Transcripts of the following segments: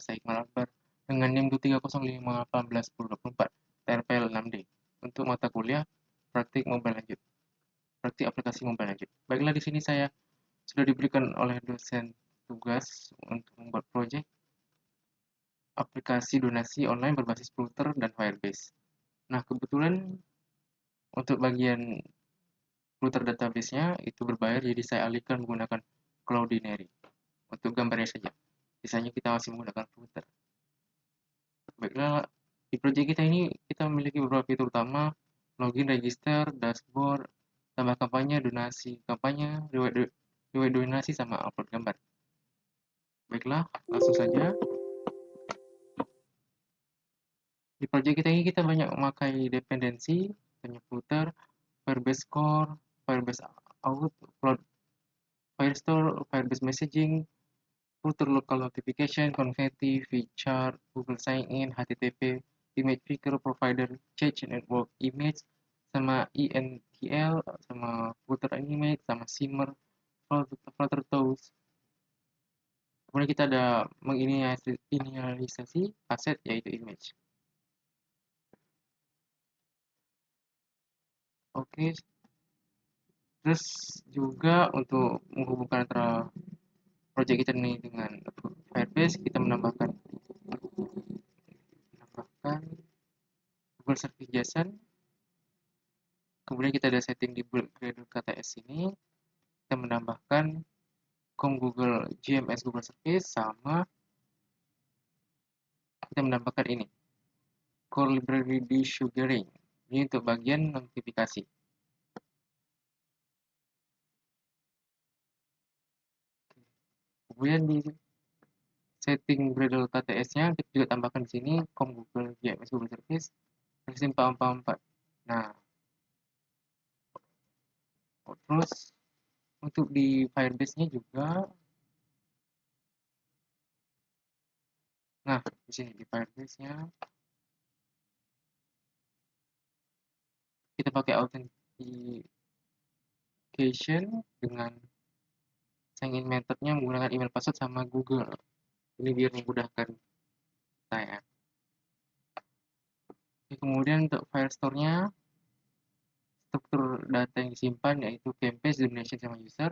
Said Akbar dengan NIM 230518024 TRPL 6D untuk mata kuliah praktik mobile lanjut, praktik aplikasi mobile lanjut. Baiklah, di sini saya sudah diberikan oleh dosen tugas untuk membuat proyek aplikasi donasi online berbasis Flutter dan Firebase. Nah, kebetulan untuk bagian Flutter database-nya itu berbayar, jadi saya alihkan menggunakan Cloudinary untuk gambarnya saja. Sisanya kita masih menggunakan Flutter. Baiklah, di proyek kita ini kita memiliki beberapa fitur utama: login, register, dashboard, tambah kampanye, donasi kampanye, riwayat donasi, sama upload gambar. Baiklah, langsung saja. Di proyek kita ini kita banyak memakai dependensi, banyak Flutter, Firebase Core, Firebase Out, Firestore, Firebase Messaging, Flutter Local Notification, Confetti, VChart, Google Sign In, HTTP, Image Picker, Provider, Change Network Image, sama ENTL, sama Flutter Animate, sama Shimmer, Flutter Tools. Kemudian kita ada menginisialisasi aset, yaitu image. Oke, terus juga untuk menghubungkan antara project kita ini dengan Firebase, kita menambahkan Google Service JSON. Kemudian kita ada setting di Gradle KTS ini, kita menambahkan Google GMS Google Service, sama kita menambahkan ini Core Library Desugaring, ini untuk bagian notifikasi. Kemudian di setting Gradle KTS-nya kita juga tambahkan di sini Google GMS Google Service versi 444. Nah, terus untuk di Firebase-nya juga, nah di sini di Firebase-nya kita pakai authentication dengan sign in methodnya menggunakan email password sama Google. Ini biar memudahkan saya. Kemudian untuk Firestore-nya, struktur data yang disimpan yaitu campaign, donation, sama user.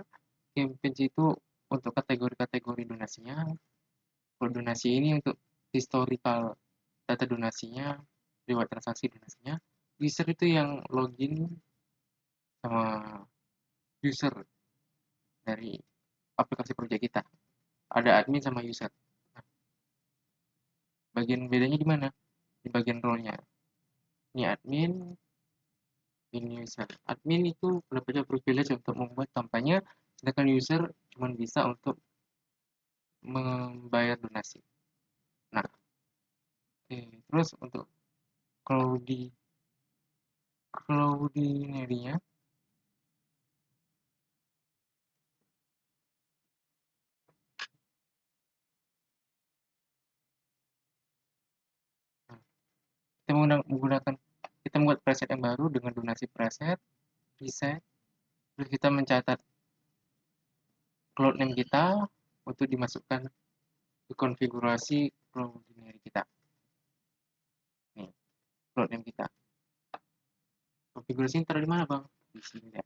Campaign itu untuk kategori-kategori donasinya. Kalau donasi ini untuk historical data donasinya, riwayat transaksi donasinya. User itu yang login sama user dari aplikasi project kita. Ada admin sama user. Nah, bagian bedanya di mana? Di bagian role-nya. Ini admin, ini user. Admin itu mendapatkan privilege untuk membuat kampanye, sedangkan user cuma bisa untuk membayar donasi. Nah, terus untuk Cloudinary-nya, kita membuat preset yang baru dengan donasi preset, reset, terus kita mencatat cloud name kita untuk dimasukkan ke konfigurasi Cloudinary kita. Nih, cloud name kita. Konfigurasi taruh di mana, Bang? Di sini ya.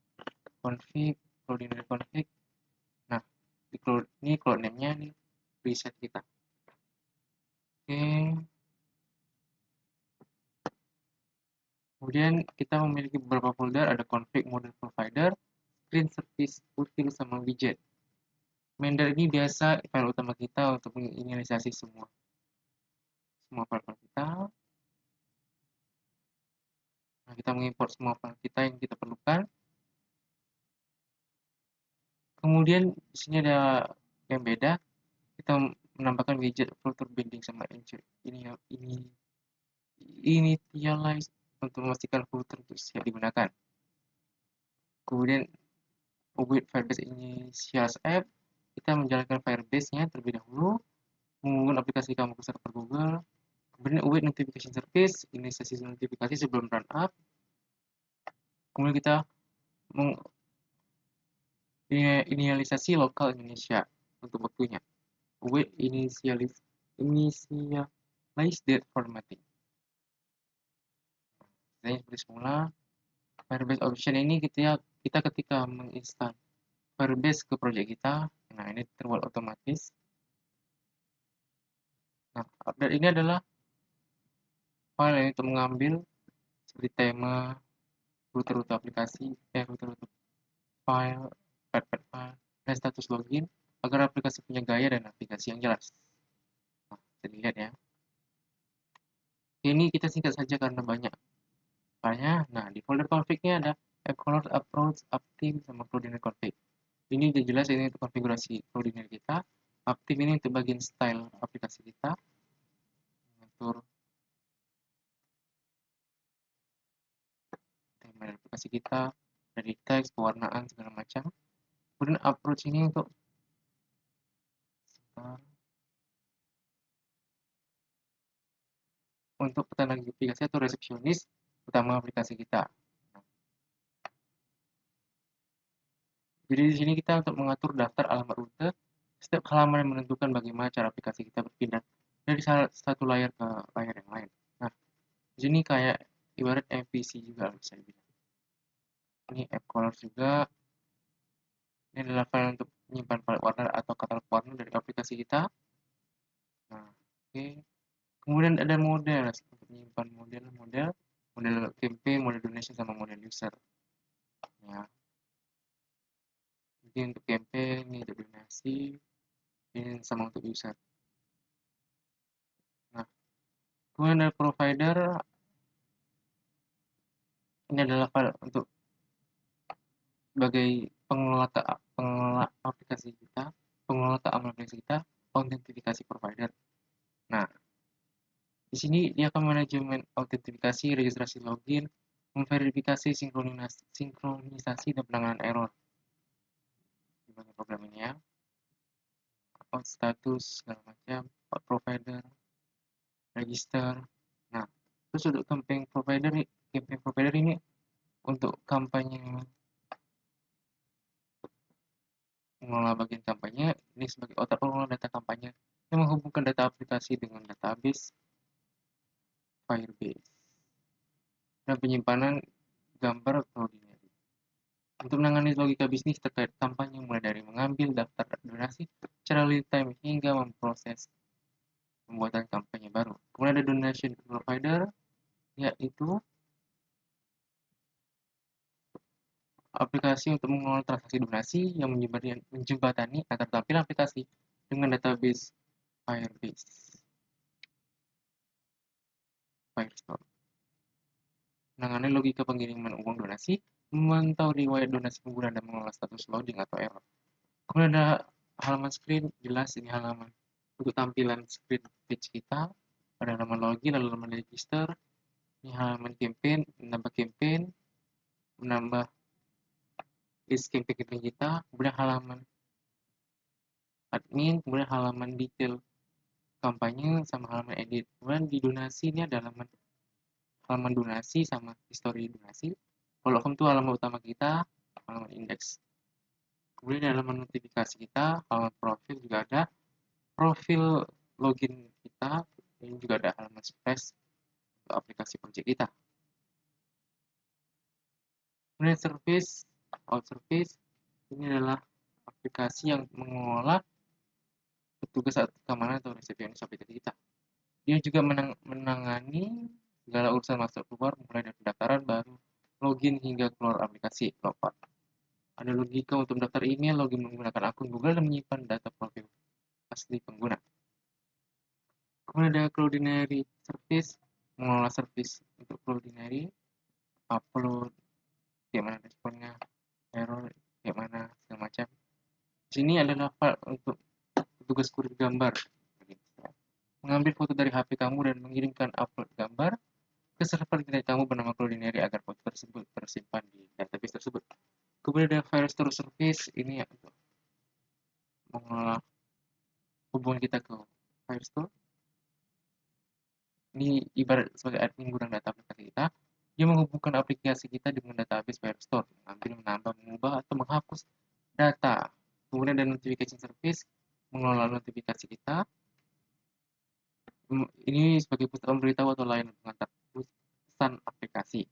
Config, Cloudinary config. Nah, di ini cloud name-nya nih, preset kita. Oke. Kemudian kita memiliki beberapa folder, ada config, model provider, screen service, util, sama widget. Mender ini biasa file utama kita untuk menginisiasi semua file-file kita. Nah, kita mengimport semua file kita yang kita perlukan. Kemudian di sini ada yang beda, kita menambahkan widget filter binding sama initialize untuk memastikan filter itu siap digunakan. Kemudian with Firebase Initialize App, kita menjalankan Firebase-nya terlebih dahulu, mengunggah aplikasi kamu ke server Google. Kemudian await notification service, inisiasi notifikasi sebelum run up. Kemudian kita inisialisasi lokal Indonesia untuk waktunya. Await initialize initialize date formatting. Saya seperti semula, Firebase option ini kita ketika menginstal Firebase ke project kita, nah ini terbuat otomatis. Nah, update ini adalah file yang untuk mengambil seperti tema, rute-rute aplikasi, rute-rute file, pet file, dan status login agar aplikasi punya gaya dan aplikasi yang jelas. Nah, bisa dilihat ya. Ini kita singkat saja karena banyak filenya. Nah, di folder config-nya ada app color, approach, uptheme, sama coordinate config. Ini udah jelas ini untuk konfigurasi coordinate kita. Uptheme ini untuk bagian style aplikasi kita. Mengatur tema aplikasi kita dari teks, pewarnaan, segala macam. Kemudian approach ini untuk petanda aplikasi atau resepsionis utama aplikasi kita. Jadi di sini kita untuk mengatur daftar alamat rute, setiap halaman yang menentukan bagaimana cara aplikasi kita berpindah dari satu layar ke layar yang lain. Nah, di sini kayak ibarat MVC juga bisa dibilang. Ini app color juga. Ini adalah file untuk menyimpan palet warna atau katalog warna dari aplikasi kita. Nah, oke. Kemudian ada model untuk menyimpan model campaign, model donation, sama model user. Ya, jadi untuk campaign, ini untuk donasi, ini sama untuk user. Nah, kemudian ada provider. Ini adalah file untuk sebagai pengelola aplikasi kita, pengelola keamanan aplikasi kita, autentifikasi provider. Nah, di sini dia akan manajemen autentifikasi, registrasi login, memverifikasi sinkronisasi dan penanganan error di bagian program ini ya. Out status segala macam, out provider, register. Nah, terus untuk campaign provider ini untuk kampanye, mengelola bagian kampanye. Ini sebagai otak pengelola data kampanye yang menghubungkan data aplikasi dengan database Firebase dan penyimpanan gambar koordinat. Untuk menangani logika bisnis terkait kampanye mulai dari mengambil daftar donasi secara real time hingga memproses pembuatan kampanye baru. Kemudian ada donation provider, yaitu aplikasi untuk mengelola transaksi donasi yang menjembatani antar tampilan aplikasi dengan database Firebase Firestore. Menangani logika pengiriman uang donasi, memantau riwayat donasi pengguna, dan mengelola status loading atau error. Kemudian ada halaman screen, jelas ini halaman untuk tampilan screen page kita. Ada halaman login, lalu halaman register, ini halaman campaign, menambah list campaign kita, kemudian halaman admin, kemudian halaman detail kampanye, sama halaman edit. Kemudian di donasi ini ada halaman donasi sama histori donasi. Kalau home itu halaman utama kita, halaman indeks. Kemudian di halaman notifikasi kita, halaman profil juga ada, profil login kita, ini juga ada halaman splash untuk aplikasi project kita. Kemudian out service, ini adalah aplikasi yang mengelola petugas keamanan atau resepsionis aplikasi kita. Dia juga menangani segala urusan masuk keluar, mulai dari pendaftaran baru, login hingga keluar aplikasi, logout. Ada logika untuk mendaftar email, login menggunakan akun Google, dan menyimpan data profil asli pengguna. Kemudian ada Cloudinary Service, mengelola service untuk Cloudinary, upload, bagaimana responnya, error, bagaimana, segala macam. Di sini adalah file untuk tugas kurir gambar. Mengambil foto dari HP kamu dan mengirimkan upload gambar ke server internet kamu bernama Cloudinary agar foto tersebut tersimpan di database tersebut. Kemudian ada Firestore Service, ini ya untuk mengelola hubungan kita ke Firestore. Ini ibarat sebagai admin gudang data aplikasi kita. Dia menghubungkan aplikasi kita dengan database Firestore, mengambil, menambah, mengubah, atau menghapus data. Kemudian ada notification service, mengelola notifikasi kita. Ini sebagai pusat pemberitahu atau layanan pengantar pesan aplikasi.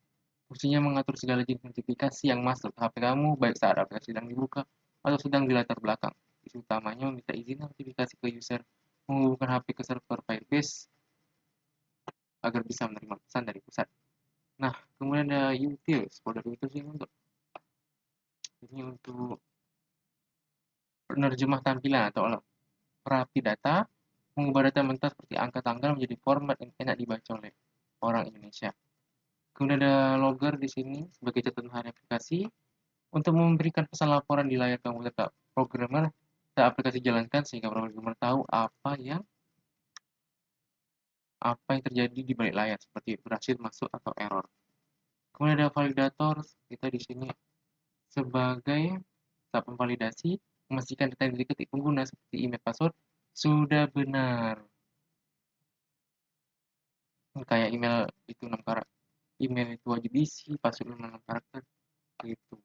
Fungsinya mengatur segala jenis notifikasi yang masuk ke HP kamu, baik saat aplikasi sedang dibuka atau sedang di latar belakang. Fungsi utamanya meminta izin notifikasi ke user, menghubungkan HP ke server Firebase agar bisa menerima pesan dari pusat. Nah, kemudian ada utils. Folder utils ini untuk penerjemah tampilan atau perapi data, mengubah data mentah seperti angka tanggal menjadi format yang enak dibaca oleh orang Indonesia. Kemudian ada logger di sini sebagai catatan harian aplikasi untuk memberikan pesan laporan di layar komputer ke programmer dan aplikasi jalankan sehingga programmer tahu apa yang terjadi di balik layar seperti berhasil masuk atau error. Kemudian ada validator, kita di sini sebagai tahap validasi memastikan data yang diketik pengguna seperti email password sudah benar. Kayak email itu 6 karakter, email itu wajib isi, password 6 karakter gitu.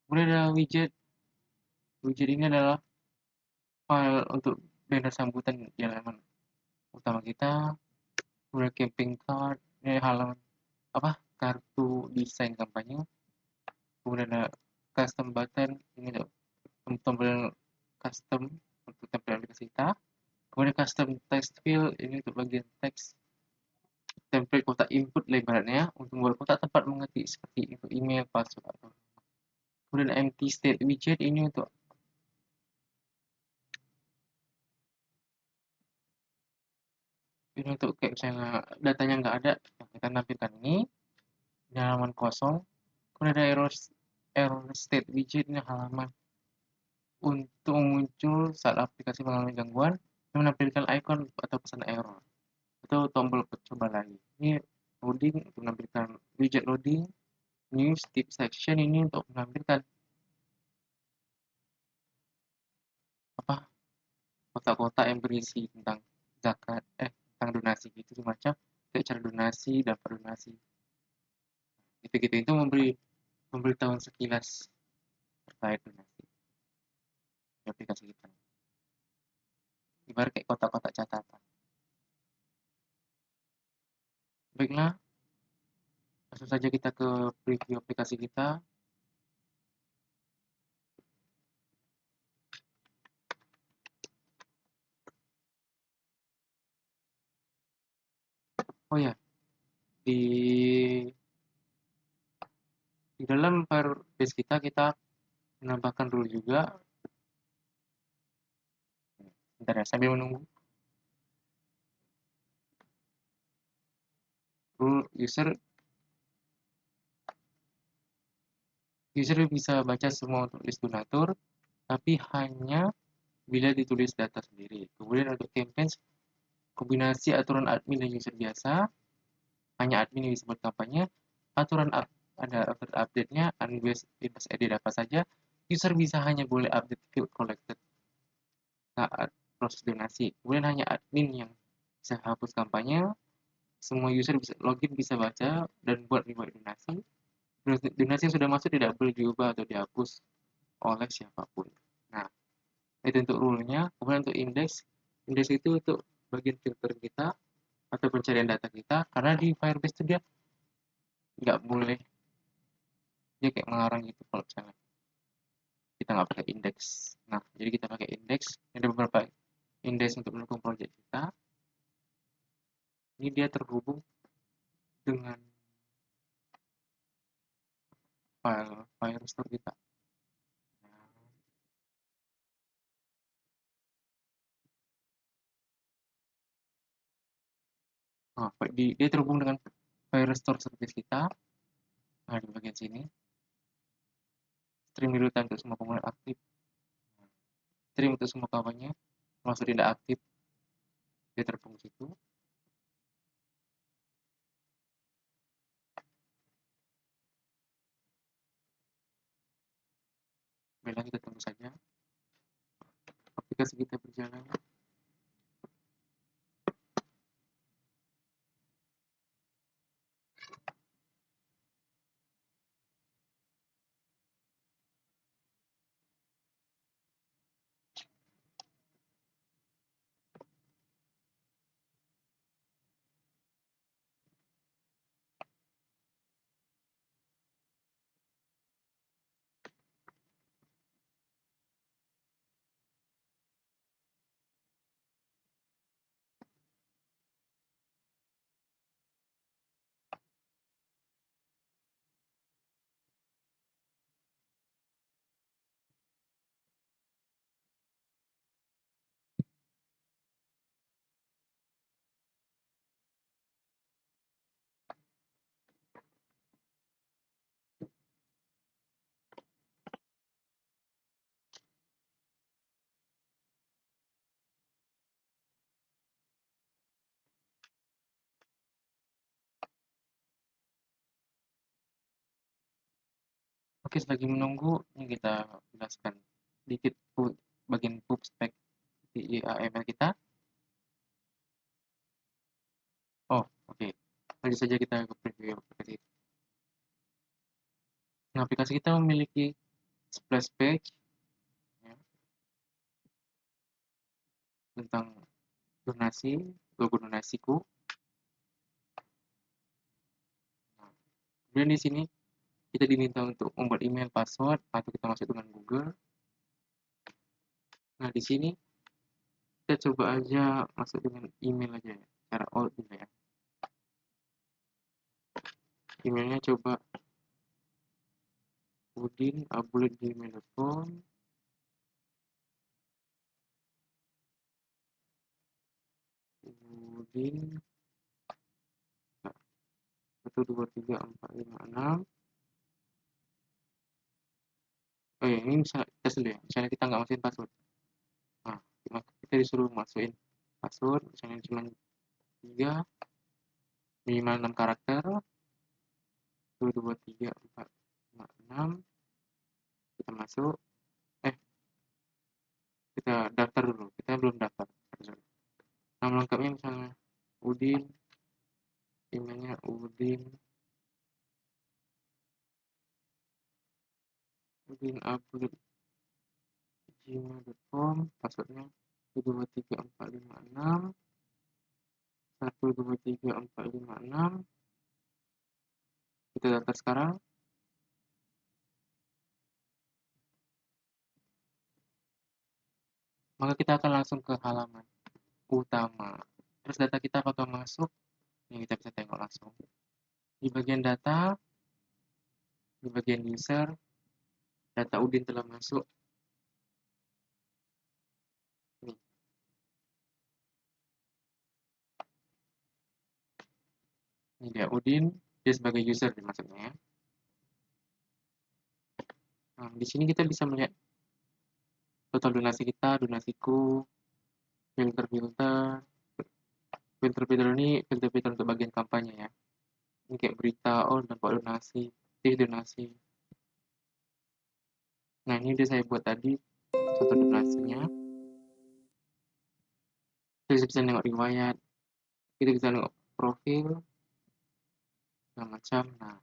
Kemudian ada widget. Widget ini adalah file untuk banner sambutan di halaman utama kita. Kemudian camping card, ini halaman apa? Kartu desain kampanye. Kemudian ada custom button, ini ada tombol custom untuk tampilan aplikasi kita. Kemudian custom text field, ini untuk bagian teks template kotak input lebarnya untuk membuat kotak tempat mengetik seperti info email, password atau kemudian empty state widget ini untuk kayak misalnya datanya nggak ada, kita tampilkan ini di halaman kosong. Kemudian ada error state widget, ini halaman untuk muncul saat aplikasi mengalami gangguan yang menampilkan icon atau pesan error atau tombol coba lagi. Ini loading untuk menampilkan widget loading. News tip section ini untuk menampilkan apa kotak-kotak yang berisi tentang zakat tentang donasi gitu semacam kayak cara donasi, daftar donasi gitu-gitu itu memberitahuan sekilas terkait donasi di aplikasi kita. Ibarat kayak kotak-kotak catatan. Baiklah, langsung saja kita ke preview aplikasi kita. Oh ya, di di dalam Firebase kita menambahkan rule juga. Bentar ya, sambil menunggu. Rule user bisa baca semua untuk list donatur, tapi hanya bila ditulis data sendiri. Kemudian untuk campaigns, kombinasi aturan admin dan user biasa, hanya admin yang disebut kampanye, aturan ada update-nya, unbase bebas edit apa saja, user bisa hanya boleh update field collected saat proses donasi. Kemudian hanya admin yang bisa hapus kampanye, semua user bisa login, bisa baca, dan buat reward donasi. Donasi yang sudah masuk tidak boleh diubah atau dihapus oleh siapapun. Nah, itu untuk rule-nya. Kemudian untuk indeks itu untuk bagian filter kita atau pencarian data kita, karena di Firebase itu dia nggak boleh, dia kayak mengarang gitu kalau misalnya kita nggak pakai indeks. Nah, jadi kita pakai indeks. Ada beberapa indeks untuk mendukung project kita. Ini dia terhubung dengan file Firestore kita. Nah, dia terhubung dengan Firestore service kita. Nah, di bagian sini stream real time untuk semua komponen aktif, stream untuk semua kawannya, masuk tidak aktif, dia terhubung situ. Baiklah, kita tunggu saja aplikasi kita berjalan. Oke, selagi menunggu, ini kita jelaskan sedikit bagian pub spek di AML kita. Oh, oke. Lanjut saja kita ke preview aplikasi. Nah, aplikasi kita memiliki splash page ya, tentang donasi, logo donasiku. Nah, kemudian di sini kita diminta untuk membuat email password atau kita masuk dengan Google. Nah, di sini kita coba aja masuk dengan email aja ya, cara old juga ya. Emailnya coba udin@gmail.com. Udin 1 2 3 4 5 6. Oh ya, ini bisa tes dulu ya. Misalnya kita nggak masukin password. Nah, kita disuruh masukin password, misalnya cuma 3, minimal 6 karakter. 1 2 3 4 5 6. Kita masuk. Eh, kita daftar dulu. Kita belum daftar. Nama lengkapnya misalnya Udin, emailnya udin@gmail.com, passwordnya 1 2 3 4 5 6, 1 2 3 4 5 6. Kita daftar sekarang. Maka kita akan langsung ke halaman utama. Terus data kita apakah masuk? Ini kita bisa tengok langsung. Di bagian data, di bagian user, data Udin telah masuk. Nih, ini dia Udin, dia sebagai user dimasuknya ya. Nah, di sini kita bisa melihat total donasi kita, donasiku, filter-filter. Filter-filter ini filter-filter untuk bagian kampanye ya. Ini kayak berita, oh dampak donasi, donasi. Nah, ini udah saya buat tadi contoh donasinya. Kita bisa nengok riwayat, kita bisa nengok profil, segala macam. Nah,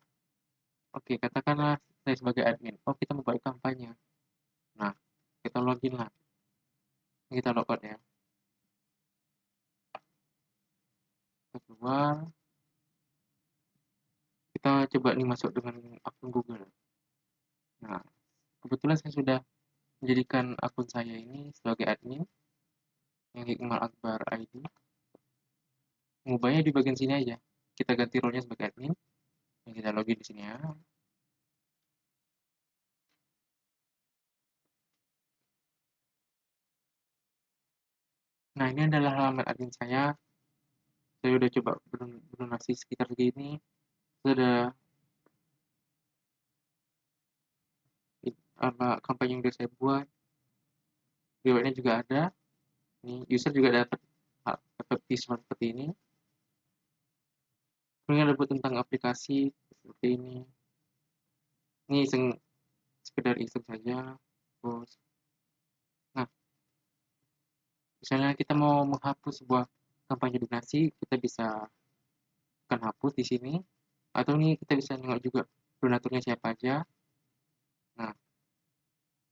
oke, katakanlah saya sebagai admin. Oh, kita mau buat kampanye. Nah, kita login lah. Kita logout ya. Kita keluar. Kita coba nih masuk dengan akun Google. Nah, kebetulan saya sudah menjadikan akun saya ini sebagai admin yang Hikmal Akbar ID. Mengubahnya di bagian sini aja. Kita ganti role-nya sebagai admin. Yang kita login di sini ya. Nah, ini adalah halaman admin saya. Saya udah coba berdonasi sekitar segini. Sudah apa kampanye yang udah saya buat. Rewardnya juga ada. Ini user juga dapat visual seperti ini. Kemudian ada buat tentang aplikasi seperti ini. Ini sekedar iseng saja. Terus, nah, misalnya kita mau menghapus sebuah kampanye donasi, kita bisa tekan hapus di sini. Atau nih kita bisa nengok juga donaturnya siapa aja. Nah,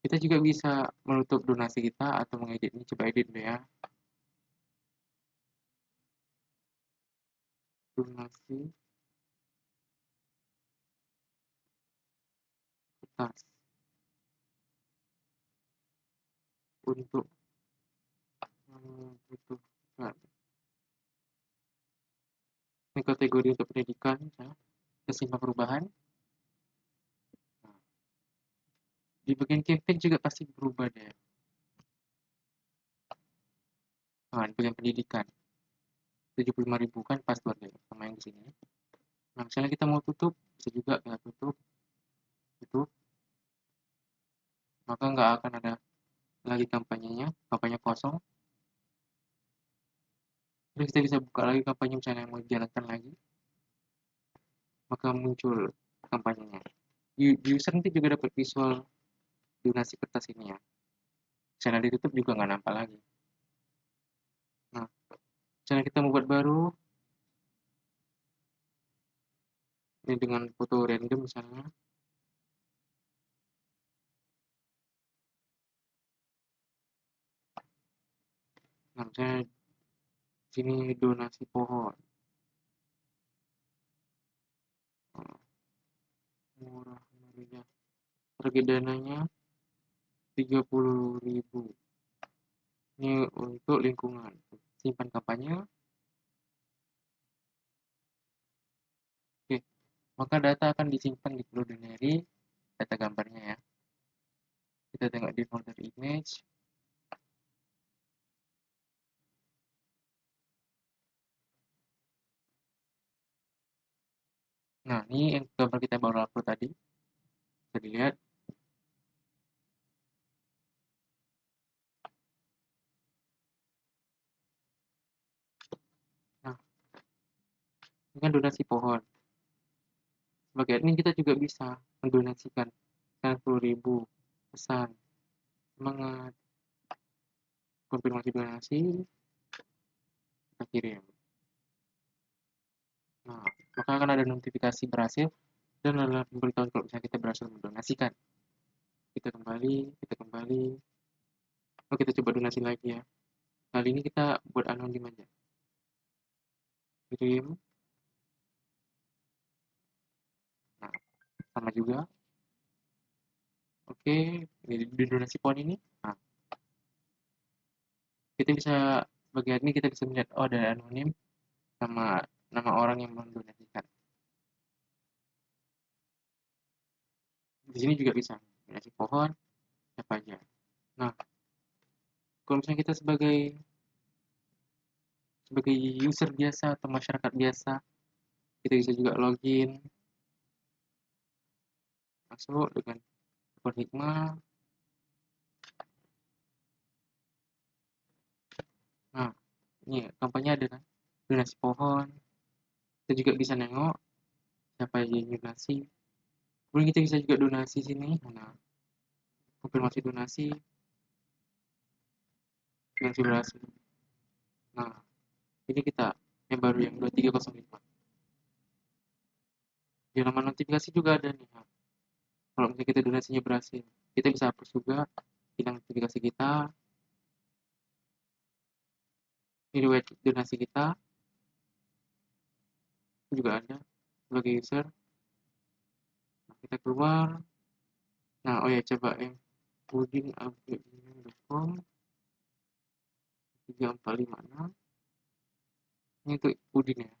kita juga bisa menutup donasi kita atau mengedit. Ini coba edit dulu ya. Donasi kertas untuk membutuhkan. Ini kategori untuk pendidikan. Ya. Kita simpan perubahan. Nah, di bagian campaign juga pasti berubah deh. Nah, di bagian pendidikan 75.000 kan pas buat sama yang di sini. Nah, misalnya kita mau tutup, bisa juga kita tutup, maka nggak akan ada lagi kampanyenya, kampanye kosong. Terus kita bisa buka lagi kampanye misalnya yang mau dijalankan lagi, maka muncul kampanyenya. user nanti juga dapat visual donasi kertas ini ya. Channel ditutup juga nggak nampak lagi. Nah, channel kita mau buat baru, ini dengan foto random misalnya. Nah, misalnya sini donasi pohon. Nah, murah meriah. Target dananya 30.000. Ini untuk lingkungan. Simpan kampanye. Oke, maka data akan disimpan di Cloudinary, data gambarnya ya. Kita tengok di folder image. Nah, ini yang gambar kita baru upload tadi. Bisa dilihat. Nah, ini kan donasi pohon. Sebagai admin kita juga bisa mendonasikan 10.000 pesan semangat konfirmasi donasi kita kirim. Nah, maka akan ada notifikasi berhasil dan ada pemberitahuan kalau misalnya kita berhasil mendonasikan. Kita kembali. Oh, kita coba donasi lagi ya. Kali ini kita buat anonim aja. Kirim. Nah, sama juga. Oke, di donasi pohon ini. Nah, kita bisa bagian ini kita bisa melihat oh ada anonim sama nama orang yang mendonasikan. Di sini juga bisa donasi pohon siapa aja. Nah, kalau misalnya kita sebagai user biasa atau masyarakat biasa, kita bisa juga login masuk dengan akun Hikmah. Nah, ini kampanye ada kan, donasi pohon. Kita juga bisa nengok siapa aja yang donasi. Kemudian kita bisa juga donasi sini. Nah, konfirmasi donasi berhasil. Nah, ini kita yang baru yang 2305. Di halaman notifikasi juga ada nih. Nah, kalau misalnya kita donasinya berhasil, kita bisa hapus juga hilang notifikasi kita. Ini riwayat donasi kita juga ada sebagai user. Nah, kita keluar. Nah, oh ya coba yang udin@gmail.com 3456. Ini untuk Udin ya.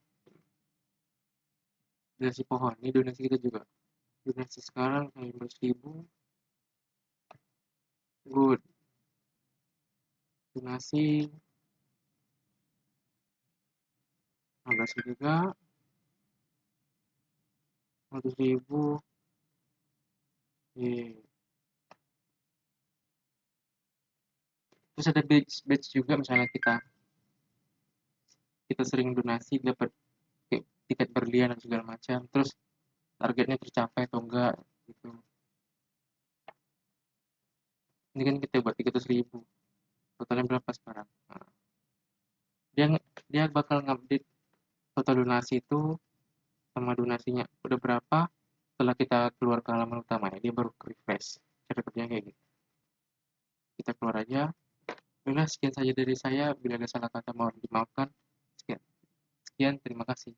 Donasi pohon. Ini donasi kita juga. Donasi sekarang 15.000. Good. Donasi 15 juga. 100.000. Yeah. Terus ada batch juga misalnya kita sering donasi dapat tiket berlian dan segala macam. Terus targetnya tercapai atau enggak gitu. Ini kan kita buat 300.000. Totalnya berapa sekarang? Nah, dia dia bakal ngupdate total donasi itu sama donasinya udah berapa setelah kita keluar ke halaman utama ya. Dia baru refresh. Cara kerjanya kayak gitu. Kita keluar aja. Udah sekian saja dari saya. Bila ada salah kata mohon dimaafkan. Sekian. Sekian, terima kasih.